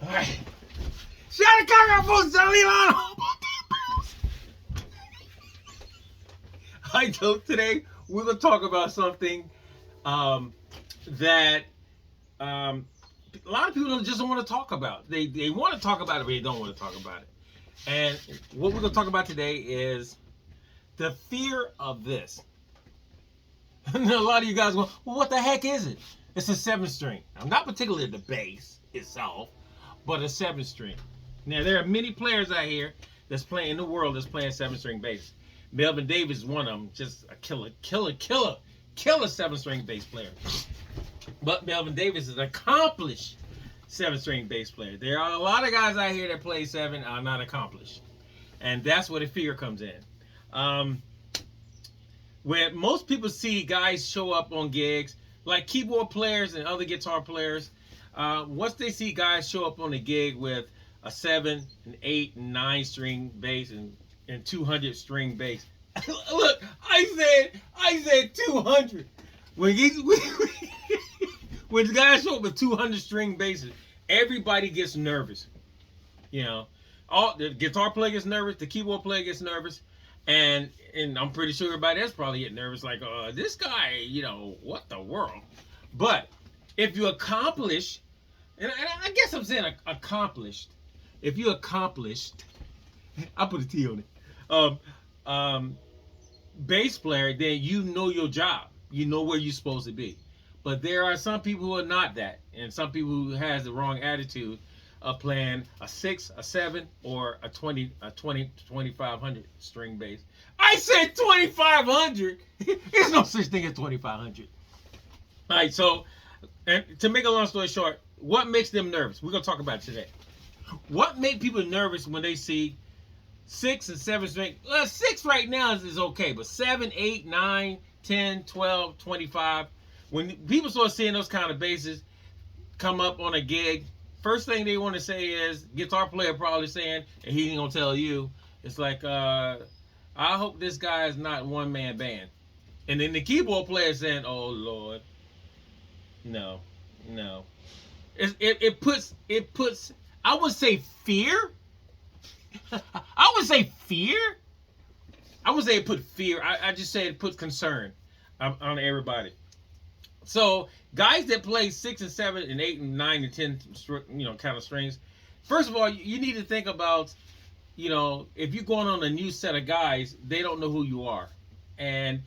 Alright. Shout out for Salilano. Alright, so today we're gonna talk about something that a lot of people just don't want to talk about. They want to talk about it, but they don't want to talk about it. And what we're gonna talk about today is the fear of this. And a lot of you guys go, well, what the heck is it? It's a 7-string. Now, not particularly the bass itself, but a 7-string. Now, there are many players out here that's playing in the world that's playing 7-string bass. Melvin Davis is one of them, just a killer 7-string bass player. But Melvin Davis is an accomplished 7-string bass player. There are a lot of guys out here that play 7 are not accomplished. And that's where the fear comes in. When most people see guys show up on gigs, like keyboard players and other guitar players, once they see guys show up on a gig with a 7, an 8, and 9-string bass and 200-string bass. Look, I said 200. When when guys show up with 200-string basses, everybody gets nervous. You know, all the guitar player gets nervous, the keyboard player gets nervous. And I'm pretty sure everybody else probably get nervous, like, this guy, you know, what the world? But if you accomplish, and I guess I'm saying accomplished, if you accomplished, I put a T on it, bass player, then you know your job. You know where you're supposed to be. But there are some people who are not that, and some people who has the wrong attitude of playing a 6, a 7, or a 2500 string bass. I said 2500. There's no such thing as 2500. All right, so, and to make a long story short, what makes them nervous? We're gonna talk about it today. What makes people nervous when they see 6 and 7 string? 6 right now is okay, but 7, 8, 9, 10, 12, 25. When people start seeing those kind of basses come up on a gig, first thing they want to say is, guitar player probably saying, and he ain't gonna tell you, it's like, I hope this guy is not one-man band. And then the keyboard player saying, oh Lord, no. It puts, I would say fear. I would say fear. I would say it put fear. I just say it puts concern on everybody. So guys that play 6 and 7 and 8 and 9 and 10, you know, kind of strings. First of all, you need to think about, you know, if you're going on a new set of guys, they don't know who you are, and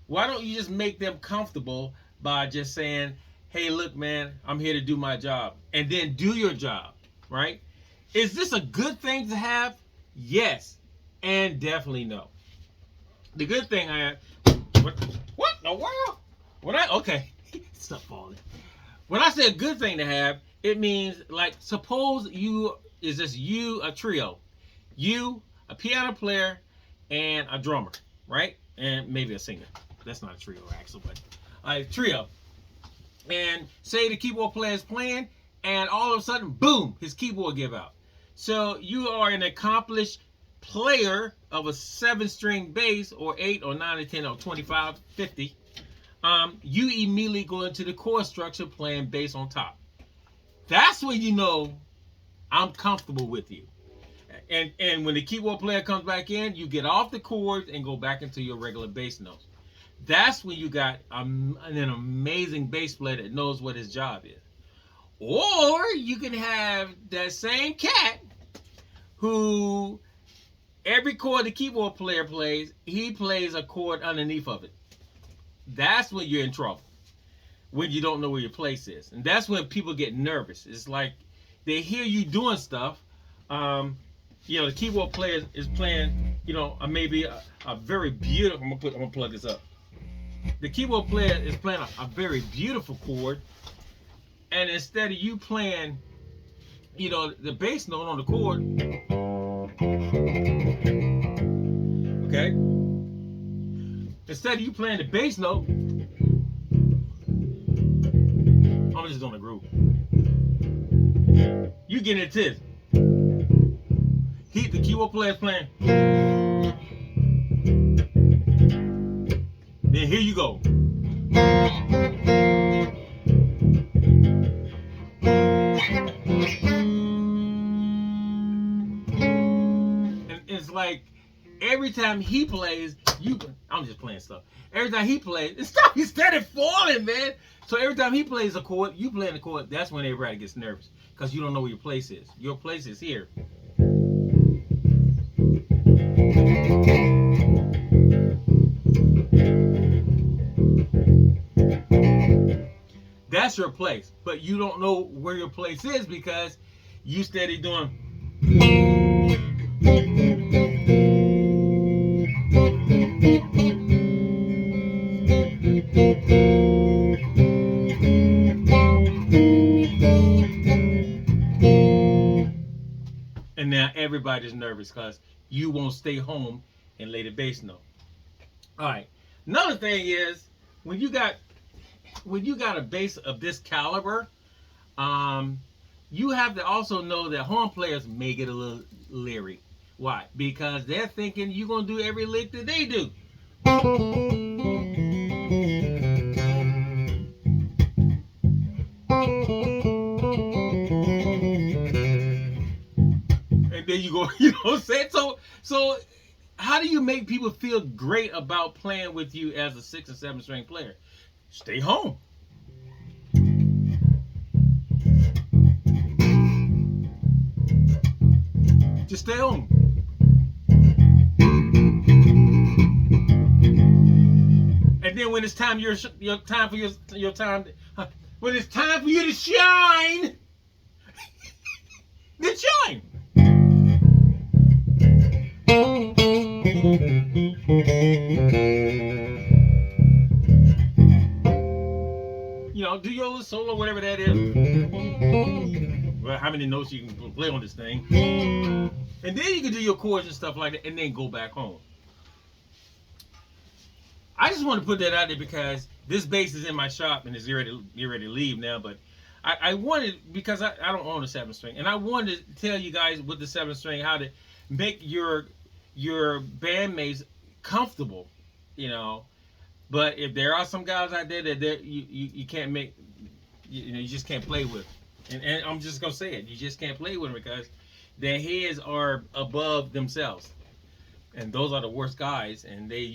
why don't you just make them comfortable by just saying, "Hey, look, man, I'm here to do my job," and then do your job, right? Is this a good thing to have? Yes, and definitely no. The good thing what in the world? Stop falling. When I say a good thing to have, it means, like, suppose it's just you, a trio, you, a piano player, and a drummer, right? And maybe a singer. That's not a trio, actually, but a trio. And say the keyboard player is playing, and all of a sudden, boom, his keyboard give out. So you are an accomplished player of a 7-string bass, or 8 or 9 or 10 or 25, 50. You immediately go into the chord structure playing bass on top. That's when you know I'm comfortable with you. And when the keyboard player comes back in, you get off the chords and go back into your regular bass notes. That's when you got an amazing bass player that knows what his job is. Or you can have that same cat who every chord the keyboard player plays, he plays a chord underneath of it. That's when you're in trouble, when you don't know where your place is. And that's when people get nervous. It's like they hear you doing stuff. You know, the keyboard player is playing, you know, maybe a very beautiful, I'm gonna plug this up. The keyboard player is playing a very beautiful chord, and instead of you playing, you know, the bass note on the chord, okay? Instead of you playing the bass note, I'm just on the groove. You get into this. The keyboard player is playing. Then here you go. like every time he plays, I'm just playing stuff. Every time he plays, it's stuff he started falling, man. So every time he plays a chord, you play in the chord, that's when everybody gets nervous. Because you don't know where your place is. Your place is here. That's your place. But you don't know where your place is because you steady doing. And now everybody's nervous because you won't stay home and lay the bass note. All right. Another thing is when you got a bass of this caliber, you have to also know that horn players may get a little leery. Why? Because they're thinking you're gonna do every lick that they do. And then you go, you know what I'm saying? So how do you make people feel great about playing with you as a 6 and 7 string player? Stay home. Just stay home. And then when it's time when it's time for you to shine, then shine. You know, do your little solo, whatever that is. Well, how many notes you can play on this thing. And then you can do your chords and stuff like that, and then go back home. I just want to put that out there because this bass is in my shop and it's ready to leave now. But I wanted, because I don't own a 7 string, and I wanted to tell you guys with the 7 string how to make your bandmates comfortable, you know. But if there are some guys out there that you can't make, you just can't play with, and I'm just gonna say it, you just can't play with them because their heads are above themselves, and those are the worst guys, and they